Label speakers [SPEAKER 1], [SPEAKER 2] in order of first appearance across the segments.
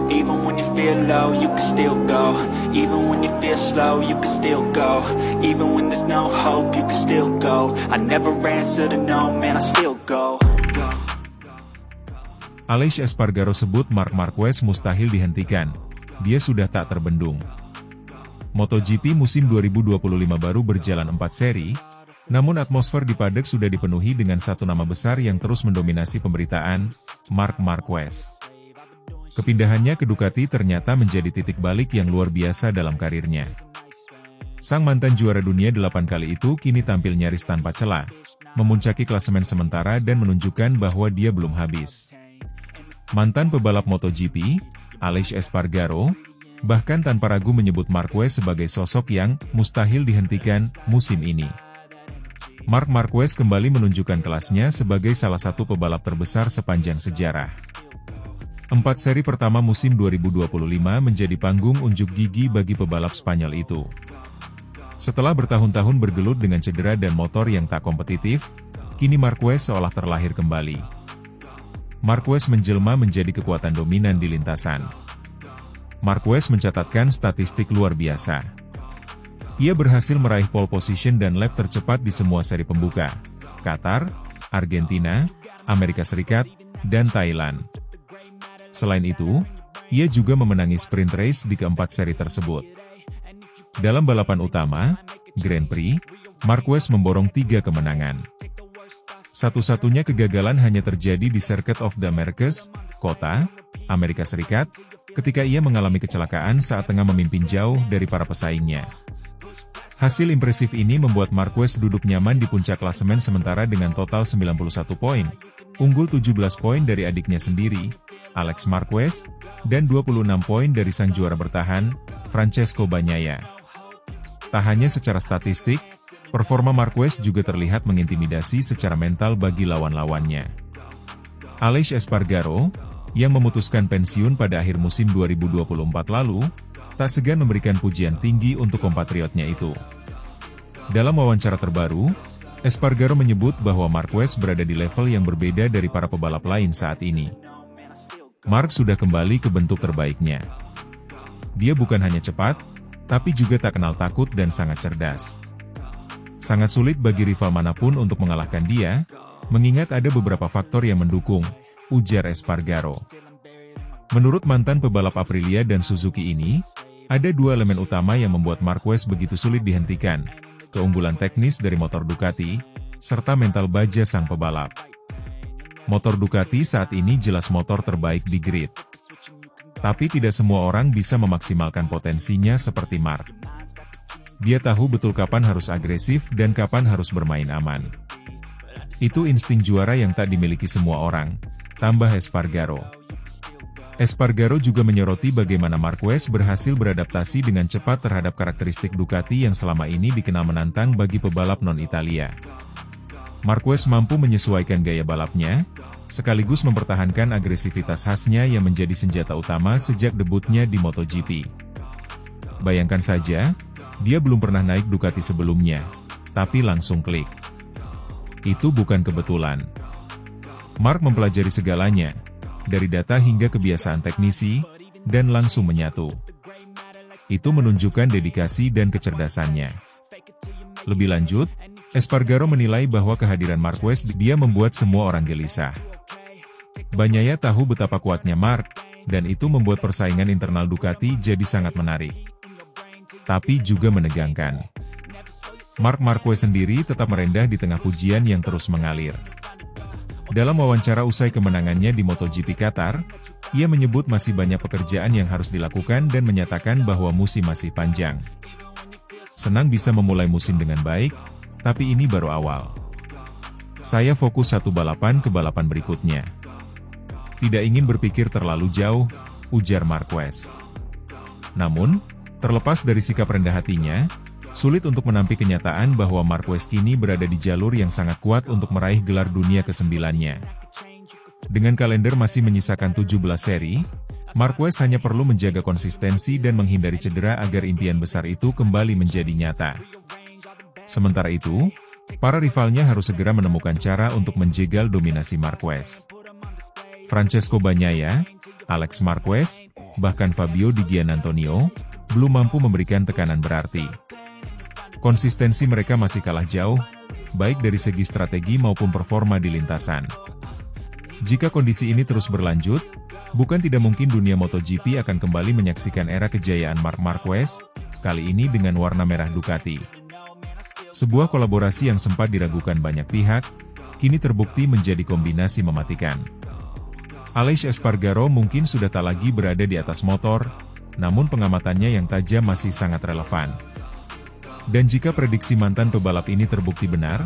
[SPEAKER 1] Even when you feel low, you can still go. Even when you feel slow, you can still go. Even when there's no hope, you can still go. I never answer to no, man, I still go.
[SPEAKER 2] Aleix Espargaro sebut Marc Marquez mustahil dihentikan. Dia sudah tak terbendung. MotoGP musim 2025 baru berjalan 4 seri, namun atmosfer di paddock sudah dipenuhi dengan satu nama besar yang terus mendominasi pemberitaan, Marc Marquez. Kepindahannya ke Ducati ternyata menjadi titik balik yang luar biasa dalam karirnya. Sang mantan juara dunia 8 kali itu kini tampil nyaris tanpa celah, memuncaki klasemen sementara dan menunjukkan bahwa dia belum habis. Mantan pebalap MotoGP, Aleix Espargaro, bahkan tanpa ragu menyebut Marquez sebagai sosok yang mustahil dihentikan musim ini. Marc Marquez kembali menunjukkan kelasnya sebagai salah satu pebalap terbesar sepanjang sejarah. 4 seri pertama musim 2025 menjadi panggung unjuk gigi bagi pebalap Spanyol itu. Setelah bertahun-tahun bergelut dengan cedera dan motor yang tak kompetitif, kini Marquez seolah terlahir kembali. Marquez menjelma menjadi kekuatan dominan di lintasan. Marquez mencatatkan statistik luar biasa. Ia berhasil meraih pole position dan lap tercepat di semua seri pembuka, Qatar, Argentina, Amerika Serikat, dan Thailand. Selain itu, ia juga memenangi sprint race di keempat seri tersebut. Dalam balapan utama, Grand Prix, Marquez memborong 3 kemenangan. Satu-satunya kegagalan hanya terjadi di Circuit of the Americas, Kota, Amerika Serikat, ketika ia mengalami kecelakaan saat tengah memimpin jauh dari para pesaingnya. Hasil impresif ini membuat Marquez duduk nyaman di puncak klasemen sementara dengan total 91 poin, unggul 17 poin dari adiknya sendiri, Alex Marquez, dan 26 poin dari sang juara bertahan, Francesco Bagnaia. Tak hanya secara statistik, performa Marquez juga terlihat mengintimidasi secara mental bagi lawan-lawannya. Aleix Espargaro, yang memutuskan pensiun pada akhir musim 2024 lalu, tak segan memberikan pujian tinggi untuk kompatriotnya itu. Dalam wawancara terbaru, Espargaro menyebut bahwa Marquez berada di level yang berbeda dari para pebalap lain saat ini. Marc sudah kembali ke bentuk terbaiknya. Dia bukan hanya cepat, tapi juga tak kenal takut dan sangat cerdas. Sangat sulit bagi rival manapun untuk mengalahkan dia, mengingat ada beberapa faktor yang mendukung, ujar Espargaro. Menurut mantan pebalap Aprilia dan Suzuki ini, ada 2 elemen utama yang membuat Marquez begitu sulit dihentikan, keunggulan teknis dari motor Ducati, serta mental baja sang pebalap. Motor Ducati saat ini jelas motor terbaik di grid. Tapi tidak semua orang bisa memaksimalkan potensinya seperti Marc. Dia tahu betul kapan harus agresif dan kapan harus bermain aman. Itu insting juara yang tak dimiliki semua orang, tambah Espargaro. Espargaro juga menyoroti bagaimana Marquez berhasil beradaptasi dengan cepat terhadap karakteristik Ducati yang selama ini dikenal menantang bagi pebalap non-Italia. Marquez mampu menyesuaikan gaya balapnya, sekaligus mempertahankan agresivitas khasnya yang menjadi senjata utama sejak debutnya di MotoGP. Bayangkan saja, dia belum pernah naik Ducati sebelumnya, tapi langsung klik. Itu bukan kebetulan. Marc mempelajari segalanya, dari data hingga kebiasaan teknisi, dan langsung menyatu. Itu menunjukkan dedikasi dan kecerdasannya. Lebih lanjut, Espargaro menilai bahwa kehadiran Marquez dia membuat semua orang gelisah. Bagnaia tahu betapa kuatnya Marc, dan itu membuat persaingan internal Ducati jadi sangat menarik. Tapi juga menegangkan. Marc Marquez sendiri tetap merendah di tengah pujian yang terus mengalir. Dalam wawancara usai kemenangannya di MotoGP Qatar, ia menyebut masih banyak pekerjaan yang harus dilakukan dan menyatakan bahwa musim masih panjang. Senang bisa memulai musim dengan baik, tapi ini baru awal. Saya fokus satu balapan ke balapan berikutnya. Tidak ingin berpikir terlalu jauh, ujar Marquez. Namun, terlepas dari sikap rendah hatinya, sulit untuk menampik kenyataan bahwa Marquez kini berada di jalur yang sangat kuat untuk meraih gelar dunia ke-9-nya. Dengan kalender masih menyisakan 17 seri, Marquez hanya perlu menjaga konsistensi dan menghindari cedera agar impian besar itu kembali menjadi nyata. Sementara itu, para rivalnya harus segera menemukan cara untuk menjegal dominasi Marquez. Francesco Bagnaia, Alex Marquez, bahkan Fabio Di Giannantonio, belum mampu memberikan tekanan berarti. Konsistensi mereka masih kalah jauh, baik dari segi strategi maupun performa di lintasan. Jika kondisi ini terus berlanjut, bukan tidak mungkin dunia MotoGP akan kembali menyaksikan era kejayaan Marc Marquez, kali ini dengan warna merah Ducati. Sebuah kolaborasi yang sempat diragukan banyak pihak, kini terbukti menjadi kombinasi mematikan. Aleix Espargaro mungkin sudah tak lagi berada di atas motor, namun pengamatannya yang tajam masih sangat relevan. Dan jika prediksi mantan pebalap ini terbukti benar,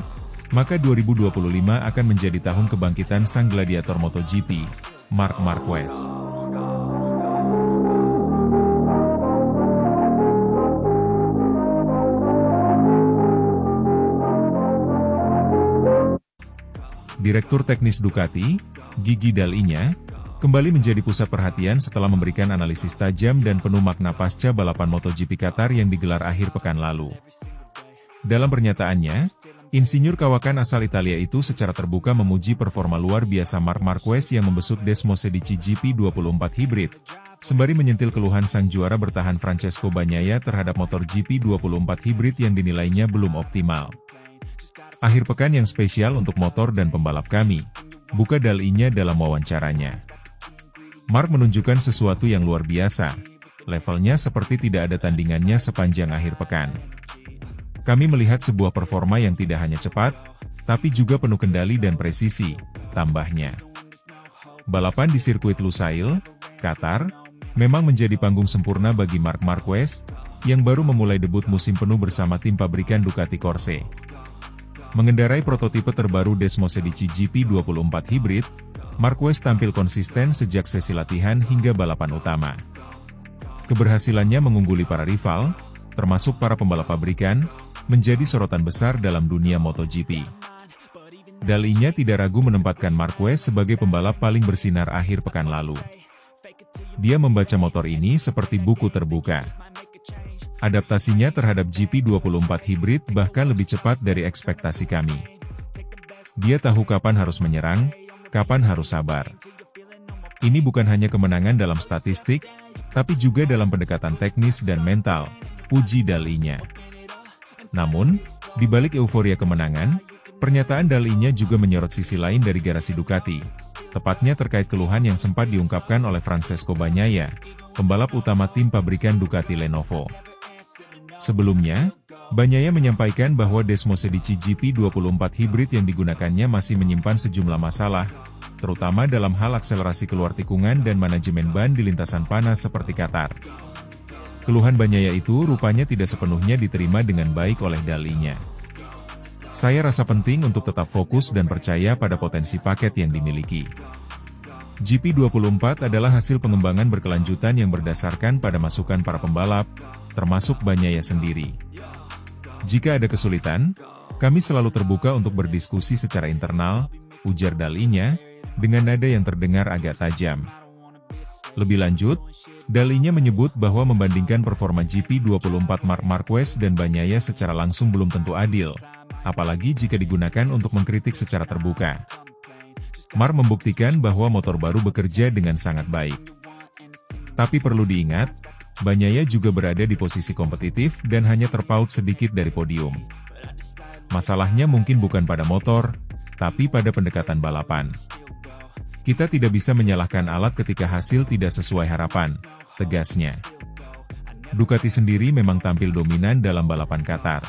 [SPEAKER 2] maka 2025 akan menjadi tahun kebangkitan sang gladiator MotoGP, Marc Marquez. Direktur Teknis Ducati, Gigi Dall'Igna, kembali menjadi pusat perhatian setelah memberikan analisis tajam dan penuh makna pasca balapan MotoGP Qatar yang digelar akhir pekan lalu. Dalam pernyataannya, insinyur kawakan asal Italia itu secara terbuka memuji performa luar biasa Marc Marquez yang membesut Desmosedici GP24 Hybrid, sembari menyentil keluhan sang juara bertahan Francesco Bagnaia terhadap motor GP24 Hybrid yang dinilainya belum optimal. Akhir pekan yang spesial untuk motor dan pembalap kami, buka Dall'Igna dalam wawancaranya. Marc menunjukkan sesuatu yang luar biasa, levelnya seperti tidak ada tandingannya sepanjang akhir pekan. Kami melihat sebuah performa yang tidak hanya cepat, tapi juga penuh kendali dan presisi, tambahnya. Balapan di sirkuit Lusail, Qatar, memang menjadi panggung sempurna bagi Marc Marquez, yang baru memulai debut musim penuh bersama tim pabrikan Ducati Corse. Mengendarai prototipe terbaru Desmosedici GP24 Hybrid, Marquez tampil konsisten sejak sesi latihan hingga balapan utama. Keberhasilannya mengungguli para rival, termasuk para pembalap pabrikan, menjadi sorotan besar dalam dunia MotoGP. Dall'Igna tidak ragu menempatkan Marquez sebagai pembalap paling bersinar akhir pekan lalu. Dia membaca motor ini seperti buku terbuka. Adaptasinya terhadap GP24 Hybrid bahkan lebih cepat dari ekspektasi kami. Dia tahu kapan harus menyerang, kapan harus sabar. Ini bukan hanya kemenangan dalam statistik, tapi juga dalam pendekatan teknis dan mental, puji Dall'Igna. Namun, di balik euforia kemenangan, pernyataan Dall'Igna juga menyorot sisi lain dari garasi Ducati, tepatnya terkait keluhan yang sempat diungkapkan oleh Francesco Bagnaia, pembalap utama tim pabrikan Ducati Lenovo. Sebelumnya, Bagnaia menyampaikan bahwa Desmosedici GP24 Hybrid yang digunakannya masih menyimpan sejumlah masalah, terutama dalam hal akselerasi keluar tikungan dan manajemen ban di lintasan panas seperti Qatar. Keluhan Bagnaia itu rupanya tidak sepenuhnya diterima dengan baik oleh Dall'Igna. Saya rasa penting untuk tetap fokus dan percaya pada potensi paket yang dimiliki. GP24 adalah hasil pengembangan berkelanjutan yang berdasarkan pada masukan para pembalap, termasuk Bagnaia sendiri. Jika ada kesulitan, kami selalu terbuka untuk berdiskusi secara internal, ujar Dall'Igna, dengan nada yang terdengar agak tajam. Lebih lanjut, Dall'Igna menyebut bahwa membandingkan performa GP24 Marc Marquez dan Bagnaia secara langsung belum tentu adil, apalagi jika digunakan untuk mengkritik secara terbuka. Marc membuktikan bahwa motor baru bekerja dengan sangat baik. Tapi perlu diingat, Bagnaia juga berada di posisi kompetitif dan hanya terpaut sedikit dari podium. Masalahnya mungkin bukan pada motor, tapi pada pendekatan balapan. Kita tidak bisa menyalahkan alat ketika hasil tidak sesuai harapan, tegasnya. Ducati sendiri memang tampil dominan dalam balapan Qatar.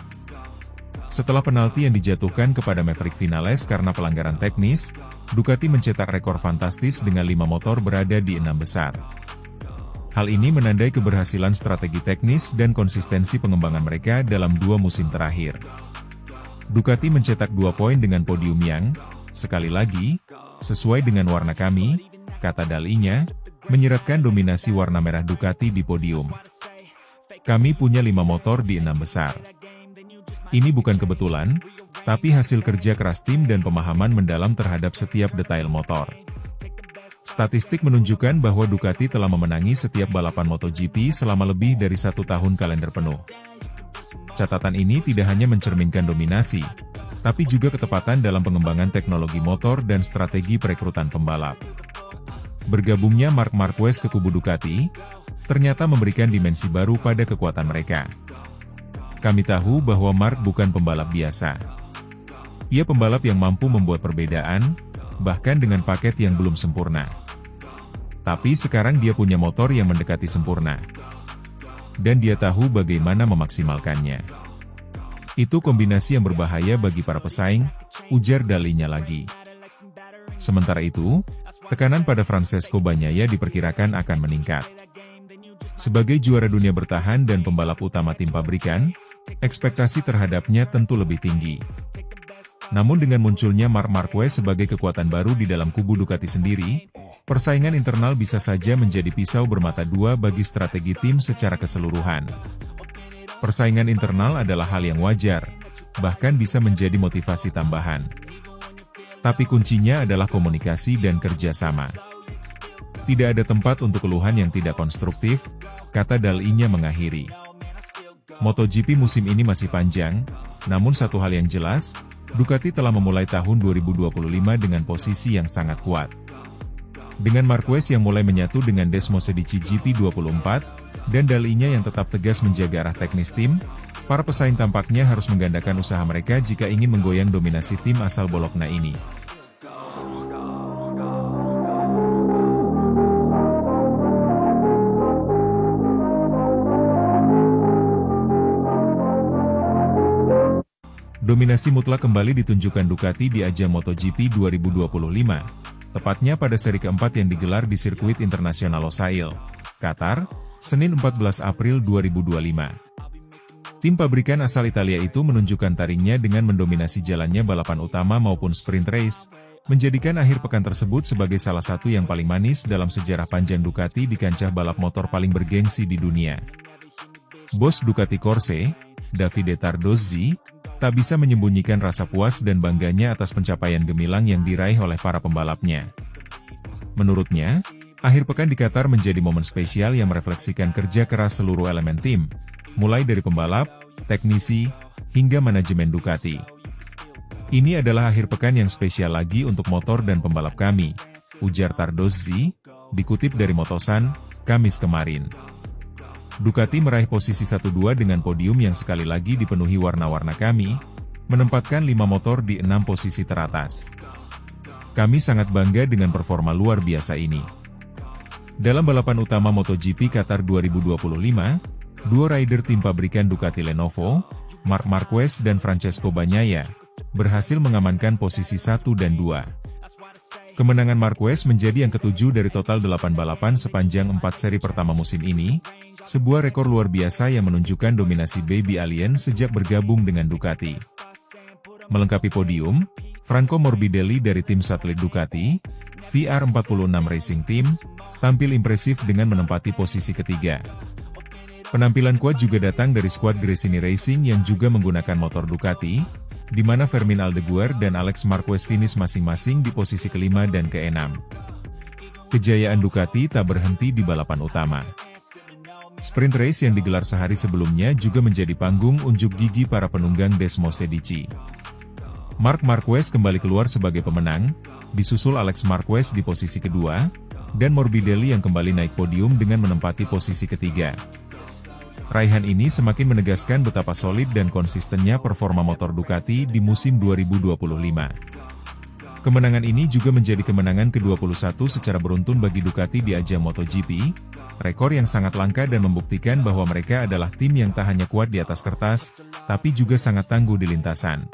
[SPEAKER 2] Setelah penalti yang dijatuhkan kepada Maverick Vinales karena pelanggaran teknis, Ducati mencetak rekor fantastis dengan 5 motor berada di 6 besar. Hal ini menandai keberhasilan strategi teknis dan konsistensi pengembangan mereka dalam 2 musim terakhir. Ducati mencetak 2 poin dengan podium yang, sekali lagi, sesuai dengan warna kami, kata Dall'Igna, menyiratkan dominasi warna merah Ducati di podium. Kami punya 5 motor di 6 besar. Ini bukan kebetulan, tapi hasil kerja keras tim dan pemahaman mendalam terhadap setiap detail motor. Statistik menunjukkan bahwa Ducati telah memenangi setiap balapan MotoGP selama lebih dari 1 tahun kalender penuh. Catatan ini tidak hanya mencerminkan dominasi, tapi juga ketepatan dalam pengembangan teknologi motor dan strategi perekrutan pembalap. Bergabungnya Marc Marquez ke kubu Ducati, ternyata memberikan dimensi baru pada kekuatan mereka. Kami tahu bahwa Mark bukan pembalap biasa. Ia pembalap yang mampu membuat perbedaan, bahkan dengan paket yang belum sempurna. Tapi sekarang dia punya motor yang mendekati sempurna. Dan dia tahu bagaimana memaksimalkannya. Itu kombinasi yang berbahaya bagi para pesaing, ujar dalinya lagi. Sementara itu, tekanan pada Francesco Bagnaia diperkirakan akan meningkat. Sebagai juara dunia bertahan dan pembalap utama tim pabrikan, ekspektasi terhadapnya tentu lebih tinggi. Namun dengan munculnya Marc Marquez sebagai kekuatan baru di dalam kubu Ducati sendiri, persaingan internal bisa saja menjadi pisau bermata dua bagi strategi tim secara keseluruhan. Persaingan internal adalah hal yang wajar, bahkan bisa menjadi motivasi tambahan. Tapi kuncinya adalah komunikasi dan kerjasama. Tidak ada tempat untuk keluhan yang tidak konstruktif, kata dalinya mengakhiri. MotoGP musim ini masih panjang, namun satu hal yang jelas, Ducati telah memulai tahun 2025 dengan posisi yang sangat kuat. Dengan Marquez yang mulai menyatu dengan Desmosedici GP24, dan dalinya yang tetap tegas menjaga arah teknis tim, para pesaing tampaknya harus menggandakan usaha mereka jika ingin menggoyang dominasi tim asal Bologna ini. Dominasi mutlak kembali ditunjukkan Ducati di ajang MotoGP 2025, tepatnya pada seri keempat yang digelar di sirkuit internasional Losail, Qatar, Senin 14 April 2025. Tim pabrikan asal Italia itu menunjukkan taringnya dengan mendominasi jalannya balapan utama maupun sprint race, menjadikan akhir pekan tersebut sebagai salah satu yang paling manis dalam sejarah panjang Ducati di kancah balap motor paling bergengsi di dunia. Bos Ducati Corse, Davide Tardozzi, tak bisa menyembunyikan rasa puas dan bangganya atas pencapaian gemilang yang diraih oleh para pembalapnya. Menurutnya, akhir pekan di Qatar menjadi momen spesial yang merefleksikan kerja keras seluruh elemen tim, mulai dari pembalap, teknisi, hingga manajemen Ducati. Ini adalah akhir pekan yang spesial lagi untuk motor dan pembalap kami, ujar Tardozzi, dikutip dari Motosan, Kamis kemarin. Ducati meraih posisi 1-2 dengan podium yang sekali lagi dipenuhi warna-warna kami, menempatkan 5 motor di 6 posisi teratas. Kami sangat bangga dengan performa luar biasa ini. Dalam balapan utama MotoGP Qatar 2025, dua rider tim pabrikan Ducati Lenovo, Marc Marquez dan Francesco Bagnaia, berhasil mengamankan posisi 1 dan 2. Kemenangan Marquez menjadi yang ke-7 dari total 8 balapan sepanjang 4 seri pertama musim ini, sebuah rekor luar biasa yang menunjukkan dominasi Baby Alien sejak bergabung dengan Ducati. Melengkapi podium, Franco Morbidelli dari tim satelit Ducati, VR46 Racing Team, tampil impresif dengan menempati posisi ketiga. Penampilan kuat juga datang dari skuad Gresini Racing yang juga menggunakan motor Ducati, di mana Fermin Aldeguer dan Alex Marquez finish masing-masing di posisi kelima dan keenam. Kejayaan Ducati tak berhenti di balapan utama. Sprint race yang digelar sehari sebelumnya juga menjadi panggung unjuk gigi para penunggang Desmosedici. Marc Marquez kembali keluar sebagai pemenang, disusul Alex Marquez di posisi kedua, dan Morbidelli yang kembali naik podium dengan menempati posisi ketiga. Raihan ini semakin menegaskan betapa solid dan konsistennya performa motor Ducati di musim 2025. Kemenangan ini juga menjadi kemenangan ke-21 secara beruntun bagi Ducati di ajang MotoGP, rekor yang sangat langka dan membuktikan bahwa mereka adalah tim yang tak hanya kuat di atas kertas, tapi juga sangat tangguh di lintasan.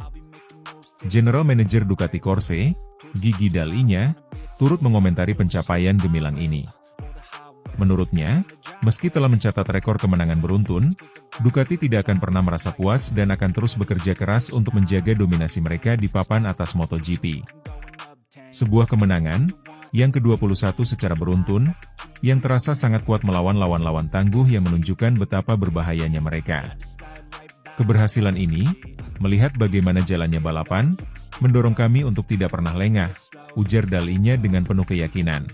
[SPEAKER 2] General Manager Ducati Corse, Gigi Dalinya, turut mengomentari pencapaian gemilang ini. Menurutnya, meski telah mencatat rekor kemenangan beruntun, Ducati tidak akan pernah merasa puas dan akan terus bekerja keras untuk menjaga dominasi mereka di papan atas MotoGP. Sebuah kemenangan, yang ke-21 secara beruntun, yang terasa sangat kuat melawan lawan-lawan tangguh yang menunjukkan betapa berbahayanya mereka. Keberhasilan ini, melihat bagaimana jalannya balapan, mendorong kami untuk tidak pernah lengah, ujar Dalinya dengan penuh keyakinan.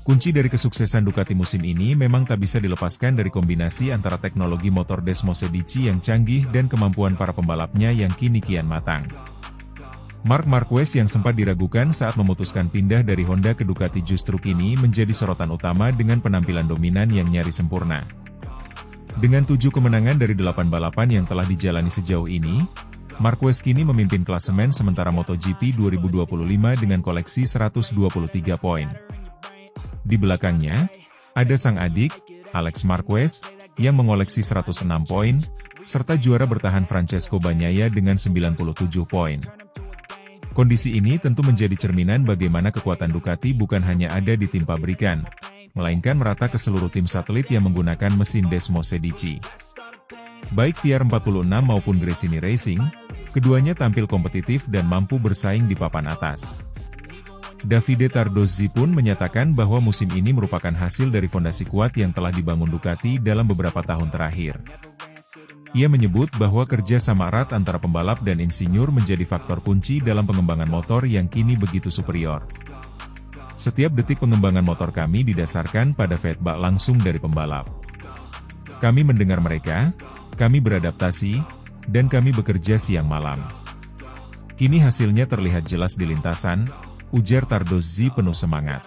[SPEAKER 2] Kunci dari kesuksesan Ducati musim ini memang tak bisa dilepaskan dari kombinasi antara teknologi motor Desmosedici yang canggih dan kemampuan para pembalapnya yang kini kian matang. Marc Marquez yang sempat diragukan saat memutuskan pindah dari Honda ke Ducati justru kini menjadi sorotan utama dengan penampilan dominan yang nyaris sempurna. Dengan 7 kemenangan dari 8 balapan yang telah dijalani sejauh ini, Marquez kini memimpin klasemen sementara MotoGP 2025 dengan koleksi 123 poin. Di belakangnya, ada sang adik, Alex Marquez, yang mengoleksi 106 poin, serta juara bertahan Francesco Bagnaia dengan 97 poin. Kondisi ini tentu menjadi cerminan bagaimana kekuatan Ducati bukan hanya ada di tim pabrikan, melainkan merata ke seluruh tim satelit yang menggunakan mesin Desmos Medici. Baik VR46 maupun Gresini Racing, keduanya tampil kompetitif dan mampu bersaing di papan atas. Davide Tardozzi pun menyatakan bahwa musim ini merupakan hasil dari fondasi kuat yang telah dibangun Ducati dalam beberapa tahun terakhir. Ia menyebut bahwa kerja sama erat antara pembalap dan insinyur menjadi faktor kunci dalam pengembangan motor yang kini begitu superior. Setiap detik pengembangan motor kami didasarkan pada feedback langsung dari pembalap. Kami mendengar mereka, kami beradaptasi, dan kami bekerja siang malam. Kini hasilnya terlihat jelas di lintasan, ujar Tardozzi penuh semangat.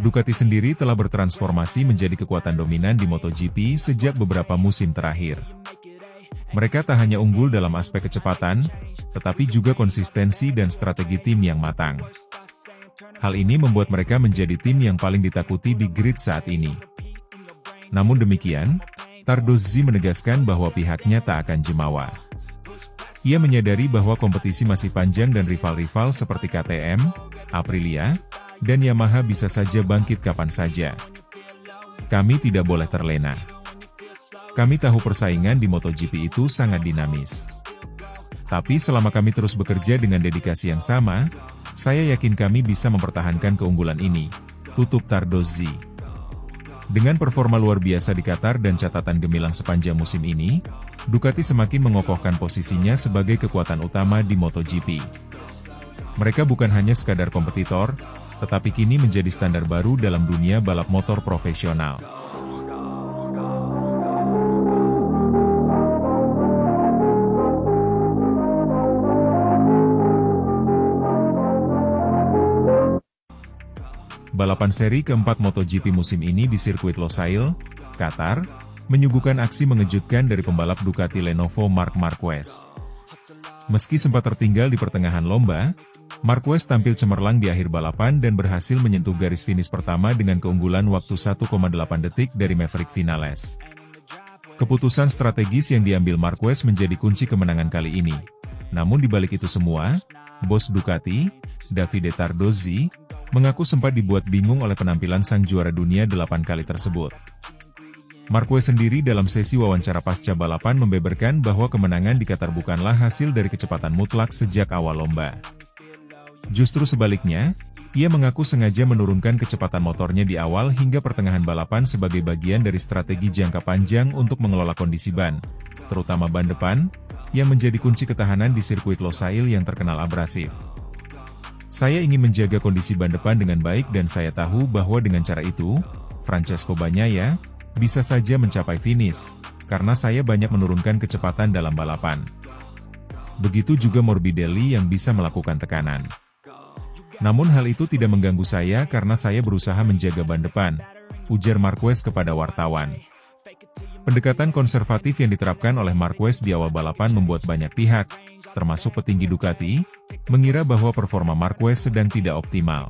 [SPEAKER 2] Ducati sendiri telah bertransformasi menjadi kekuatan dominan di MotoGP sejak beberapa musim terakhir. Mereka tak hanya unggul dalam aspek kecepatan, tetapi juga konsistensi dan strategi tim yang matang. Hal ini membuat mereka menjadi tim yang paling ditakuti di grid saat ini. Namun demikian, Tardozzi menegaskan bahwa pihaknya tak akan jemawa. Ia menyadari bahwa kompetisi masih panjang dan rival-rival seperti KTM, Aprilia, dan Yamaha bisa saja bangkit kapan saja. Kami tidak boleh terlena. Kami tahu persaingan di MotoGP itu sangat dinamis. Tapi selama kami terus bekerja dengan dedikasi yang sama, saya yakin kami bisa mempertahankan keunggulan ini, tutup Tardozzi. Dengan performa luar biasa di Qatar dan catatan gemilang sepanjang musim ini, Ducati semakin mengokohkan posisinya sebagai kekuatan utama di MotoGP. Mereka bukan hanya sekadar kompetitor, tetapi kini menjadi standar baru dalam dunia balap motor profesional. Balapan seri keempat MotoGP musim ini di sirkuit Losail, Qatar, menyuguhkan aksi mengejutkan dari pembalap Ducati Lenovo Marc Marquez. Meski sempat tertinggal di pertengahan lomba, Marquez tampil cemerlang di akhir balapan dan berhasil menyentuh garis finish pertama dengan keunggulan waktu 1,8 detik dari Maverick Vinales. Keputusan strategis yang diambil Marquez menjadi kunci kemenangan kali ini. Namun di balik itu semua, bos Ducati, Davide Tardozzi, mengaku sempat dibuat bingung oleh penampilan sang juara dunia 8 kali tersebut. Marquez sendiri dalam sesi wawancara pasca balapan membeberkan bahwa kemenangan di Qatar bukanlah hasil dari kecepatan mutlak sejak awal lomba. Justru sebaliknya, ia mengaku sengaja menurunkan kecepatan motornya di awal hingga pertengahan balapan sebagai bagian dari strategi jangka panjang untuk mengelola kondisi ban, terutama ban depan, yang menjadi kunci ketahanan di sirkuit Losail yang terkenal abrasif. Saya ingin menjaga kondisi ban depan dengan baik dan saya tahu bahwa dengan cara itu, Francesco Bagnaia bisa saja mencapai finish, karena saya banyak menurunkan kecepatan dalam balapan. Begitu juga Morbidelli yang bisa melakukan tekanan. Namun hal itu tidak mengganggu saya karena saya berusaha menjaga ban depan, ujar Marquez kepada wartawan. Pendekatan konservatif yang diterapkan oleh Marquez di awal balapan membuat banyak pihak, termasuk petinggi Ducati, mengira bahwa performa Marquez sedang tidak optimal.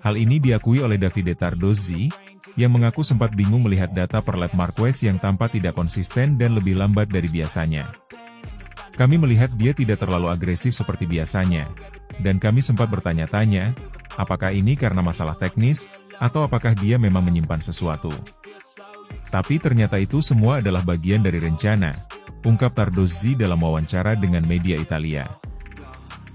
[SPEAKER 2] Hal ini diakui oleh Davide Tardozzi, yang mengaku sempat bingung melihat data per lap Marquez yang tampak tidak konsisten dan lebih lambat dari biasanya. Kami melihat dia tidak terlalu agresif seperti biasanya, dan kami sempat bertanya-tanya, apakah ini karena masalah teknis, atau apakah dia memang menyimpan sesuatu. Tapi ternyata itu semua adalah bagian dari rencana, ungkap Tardozzi dalam wawancara dengan media Italia.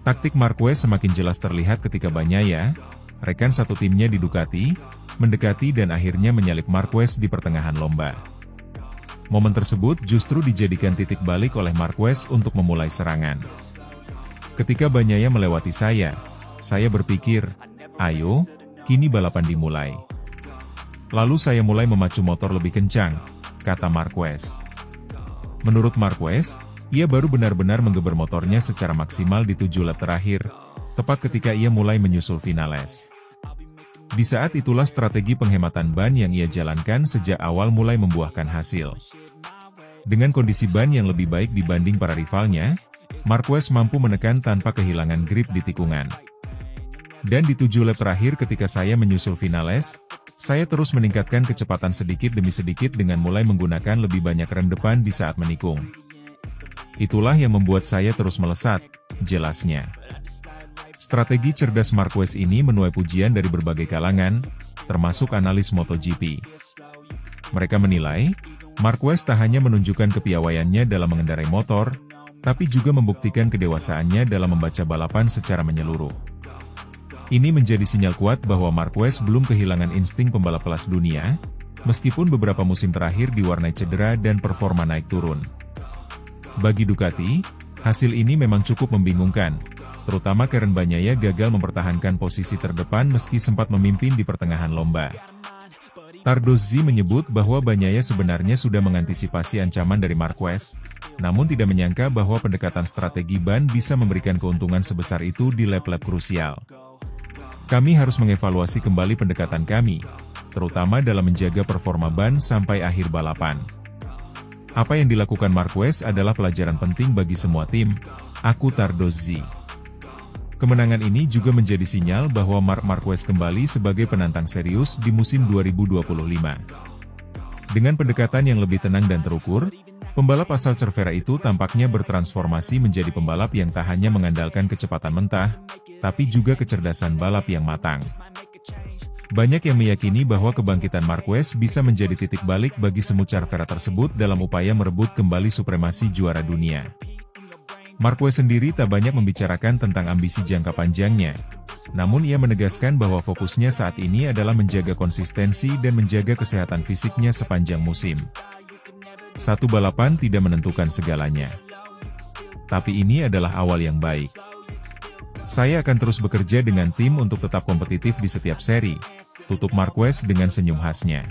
[SPEAKER 2] Taktik Marquez semakin jelas terlihat ketika Bagnaia, rekan satu timnya di Ducati, mendekati dan akhirnya menyalip Marquez di pertengahan lomba. Momen tersebut justru dijadikan titik balik oleh Marquez untuk memulai serangan. Ketika Bagnaia melewati saya berpikir, ayo, kini balapan dimulai. Lalu saya mulai memacu motor lebih kencang, kata Marquez. Menurut Marquez, Ia baru benar-benar menggeber motornya secara maksimal di 7 lap terakhir, tepat ketika ia mulai menyusul Vinales. Di saat itulah strategi penghematan ban yang ia jalankan sejak awal mulai membuahkan hasil. Dengan kondisi ban yang lebih baik dibanding para rivalnya, Marquez mampu menekan tanpa kehilangan grip di tikungan. Dan di 7 lap terakhir ketika saya menyusul Vinales, saya terus meningkatkan kecepatan sedikit demi sedikit dengan mulai menggunakan lebih banyak rem depan di saat menikung. Itulah yang membuat saya terus melesat, jelasnya. Strategi cerdas Marquez ini menuai pujian dari berbagai kalangan, termasuk analis MotoGP. Mereka menilai, Marquez tak hanya menunjukkan kepiawaiannya dalam mengendarai motor, tapi juga membuktikan kedewasaannya dalam membaca balapan secara menyeluruh. Ini menjadi sinyal kuat bahwa Marquez belum kehilangan insting pembalap kelas dunia, meskipun beberapa musim terakhir diwarnai cedera dan performa naik turun. Bagi Ducati, hasil ini memang cukup membingungkan, terutama karena Bagnaia gagal mempertahankan posisi terdepan meski sempat memimpin di pertengahan lomba. Tardozzi menyebut bahwa Bagnaia sebenarnya sudah mengantisipasi ancaman dari Marquez, namun tidak menyangka bahwa pendekatan strategi ban bisa memberikan keuntungan sebesar itu di lap-lap krusial. Kami harus mengevaluasi kembali pendekatan kami, terutama dalam menjaga performa ban sampai akhir balapan. Apa yang dilakukan Marquez adalah pelajaran penting bagi semua tim, aku Tardozzi. Kemenangan ini juga menjadi sinyal bahwa Marc Marquez kembali sebagai penantang serius di musim 2025. Dengan pendekatan yang lebih tenang dan terukur, pembalap asal Cervera itu tampaknya bertransformasi menjadi pembalap yang tak hanya mengandalkan kecepatan mentah, tapi juga kecerdasan balap yang matang. Banyak yang meyakini bahwa kebangkitan Marquez bisa menjadi titik balik bagi semut Cervera tersebut dalam upaya merebut kembali supremasi juara dunia. Marquez sendiri tak banyak membicarakan tentang ambisi jangka panjangnya, namun ia menegaskan bahwa fokusnya saat ini adalah menjaga konsistensi dan menjaga kesehatan fisiknya sepanjang musim. Satu balapan tidak menentukan segalanya. Tapi ini adalah awal yang baik. Saya akan terus bekerja dengan tim untuk tetap kompetitif di setiap seri, tutup Marquez dengan senyum khasnya.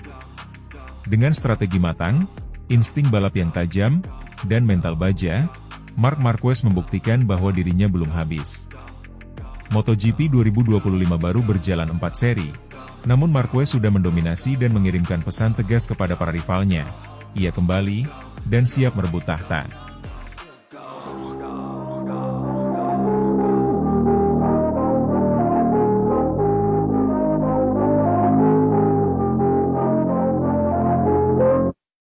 [SPEAKER 2] Dengan strategi matang, insting balap yang tajam, dan mental baja, Marc Marquez membuktikan bahwa dirinya belum habis. MotoGP 2025 baru berjalan 4 seri, namun Marquez sudah mendominasi dan mengirimkan pesan tegas kepada para rivalnya. Ia kembali, dan siap merebut tahta.